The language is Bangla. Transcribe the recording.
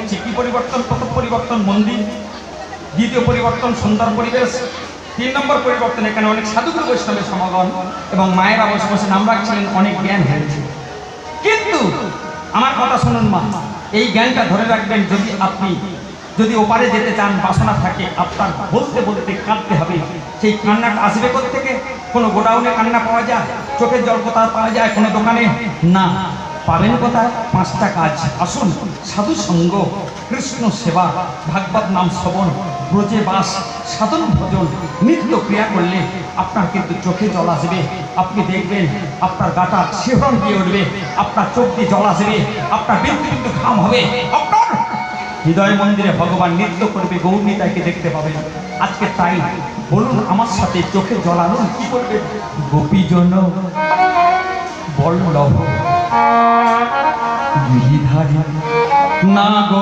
হচ্ছে কি পরিবর্তন? প্রথম পরিবর্তন মন্দির, দ্বিতীয় পরিবর্তন সুন্দর পরিবেশ, 3 নম্বর পরিবর্তন এখানে অনেক সাধুগুরু বৈষ্ণবের সমাগম এবং মায়েরা বসে বসে নাম রাখছিলেন, অনেক জ্ঞান হয়েছে। কিন্তু আমার কথা শুনুন মা, এই জ্ঞানটা ধরে রাখবেন। যদি ওপারে যেতে চান, বাসনা থাকে আপনার, বলতে বলতে কাঁদতে হবে। সেই কান্নাটা আসবে কোত্থেকে? কোনো গোডাউনে কান্না পাওয়া যায়? চোখের জল কোথাও পাওয়া যায় কোনো দোকানে? না, পাবেন কোথায়? 5টা কাজ। আসুন, সাধু সঙ্গ, কৃষ্ণ সেবা, ভাগবত নাম শ্রবণ, ব্রজে বাস, সাধন ভজন, নিত্য ক্রিয়া করলে আপনার কিন্তু চোখে জল আসবে। আপনি দেখবেন আপনার গাটা শিহরণ দিয়ে উঠবে, আপনার চোখ দিয়ে জল আসবে, আপনার বিন্দু বিন্দু ঘাম হবে, আপনার হৃদয় মন্দিরে ভগবান নৃত্য করবে, গৌরীতাকে দেখতে পাবেন। আজকে তাই বলুন আমার সাথে, চোখে জল আনুন। কি করবে? গোপীজন বল্লভ গিরিধারী না গো